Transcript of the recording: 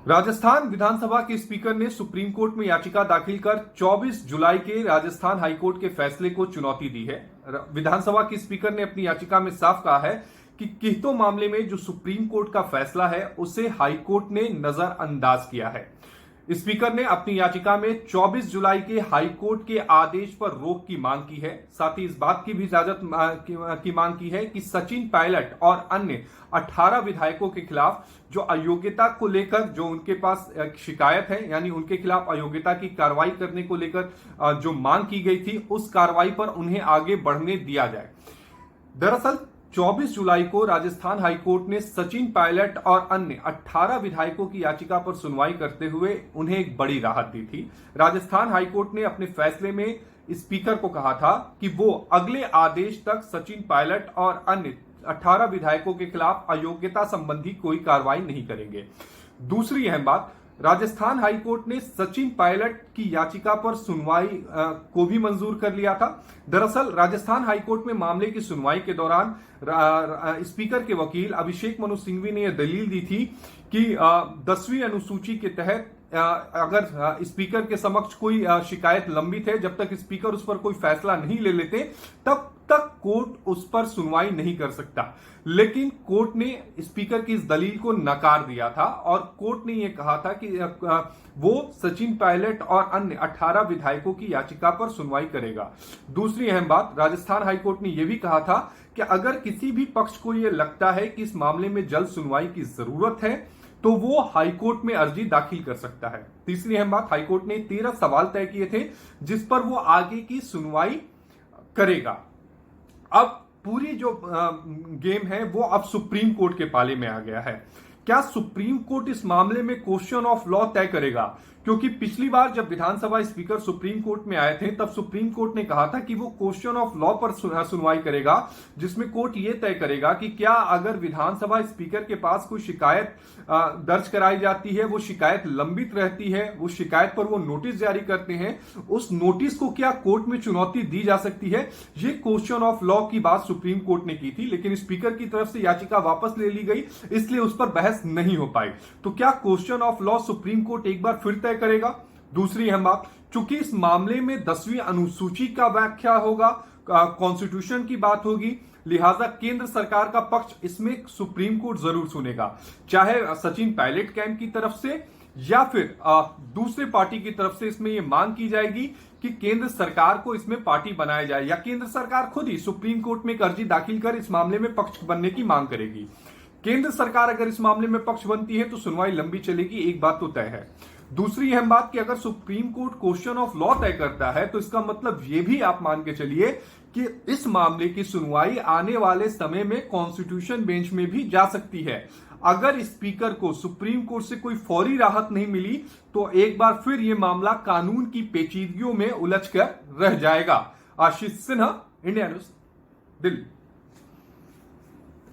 राजस्थान विधानसभा के स्पीकर ने supreme court में याचिका दाखिल कर 24 जुलाई के राजस्थान हाईकोर्ट के फैसले को चुनौती दी है। विधानसभा के स्पीकर ने अपनी याचिका में साफ कहा है कि किन्हीं मामले में जो सुप्रीम कोर्ट का फैसला है उसे हाईकोर्ट ने नजरअंदाज किया है। स्पीकर ने अपनी याचिका में 24 जुलाई के हाईकोर्ट के आदेश पर रोक की मांग की है। साथ ही इस बात की भी इजाजत की मांग की है कि सचिन पायलट और अन्य 18 विधायकों के खिलाफ जो अयोग्यता को लेकर जो उनके पास शिकायत है, यानी उनके खिलाफ अयोग्यता की कार्रवाई करने को लेकर जो मांग की गई थी, उस कार्रवाई पर उन्हें आगे बढ़ने दिया जाए। दरअसल 24 जुलाई को राजस्थान हाईकोर्ट ने सचिन पायलट और अन्य 18 विधायकों की याचिका पर सुनवाई करते हुए उन्हें एक बड़ी राहत दी थी। राजस्थान हाईकोर्ट ने अपने फैसले में स्पीकर को कहा था कि वो अगले आदेश तक सचिन पायलट और अन्य 18 विधायकों के खिलाफ अयोग्यता संबंधी कोई कार्रवाई नहीं करेंगे। दूसरी अहम बात, राजस्थान हाईकोर्ट ने सचिन पायलट की याचिका पर सुनवाई को भी मंजूर कर लिया था। दरअसल राजस्थान हाईकोर्ट में मामले की सुनवाई के दौरान स्पीकर के वकील अभिषेक मनु सिंघवी ने यह दलील दी थी कि 10वीं अनुसूची के तहत अगर स्पीकर के समक्ष कोई शिकायत लंबित है, जब तक स्पीकर उस पर कोई फैसला नहीं ले लेते तब तक कोर्ट उस पर सुनवाई नहीं कर सकता। लेकिन कोर्ट ने स्पीकर की इस दलील को नकार दिया था और कोर्ट ने यह कहा था कि वो सचिन पायलट और अन्य 18 विधायकों की याचिका पर सुनवाई करेगा। दूसरी अहम बात, राजस्थान हाईकोर्ट ने यह भी कहा था कि अगर किसी भी पक्ष को यह लगता है कि इस मामले में जल्द सुनवाई की जरूरत है तो वो हाईकोर्ट में अर्जी दाखिल कर सकता है। तीसरी अहम बात, हाईकोर्ट ने 13 सवाल तय किए थे जिस पर वो आगे की सुनवाई करेगा। अब पूरी जो गेम है वो अब सुप्रीम कोर्ट के पाले में आ गया है। क्या सुप्रीम कोर्ट इस मामले में क्वेश्चन ऑफ लॉ तय करेगा? क्योंकि पिछली बार जब विधानसभा स्पीकर सुप्रीम कोर्ट में आए थे तब सुप्रीम कोर्ट ने कहा था कि वो क्वेश्चन ऑफ लॉ पर सुनवाई करेगा, जिसमें कोर्ट ये तय करेगा कि क्या अगर विधानसभा स्पीकर के पास कोई शिकायत दर्ज कराई जाती है, वो शिकायत लंबित रहती है, वो शिकायत पर वो नोटिस जारी करते हैं, उस नोटिस को क्या कोर्ट में चुनौती दी जा सकती है? ये क्वेश्चन ऑफ लॉ की बात सुप्रीम कोर्ट ने की थी, लेकिन स्पीकर की तरफ से याचिका वापस ले ली गई, इसलिए उस पर बहस नहीं हो पाई। तो क्या question of law supreme court एक बार फिर तय करेगा? दूसरी अहम बात, चूंकि इस मामले में 10वीं अनुसूची का व्याख्या होगा, कॉन्स्टिट्यूशन की बात होगी, लिहाजा केंद्र सरकार का पक्ष इसमें सुप्रीम कोर्ट जरूर सुनेगा, चाहे सचिन पायलट कैंप की तरफ से या फिर दूसरे पार्टी की तरफ से इसमें यह मांग की जाएगी कि केंद्र सरकार को इसमें पार्टी बनाया जाए, या केंद्र सरकार खुद ही सुप्रीम कोर्ट में एक अर्जी दाखिल कर इस मामले में पक्ष बनने की मांग करेगी। केंद्र सरकार अगर इस मामले में पक्ष बनती है तो सुनवाई लंबी चलेगी, एक बात तो तय है। दूसरी अहम बात कि अगर supreme court question of law तय करता है तो इसका मतलब यह भी आप मान के चलिए कि इस मामले की सुनवाई आने वाले समय में कॉन्स्टिट्यूशन बेंच में भी जा सकती है। अगर स्पीकर को सुप्रीम कोर्ट से कोई फौरी राहत नहीं मिली तो एक बार फिर यह मामला कानून की पेचीदगियों में उलझकर रह जाएगा। आशीष सिन्हा, इंडिया न्यूज, दिल्ली।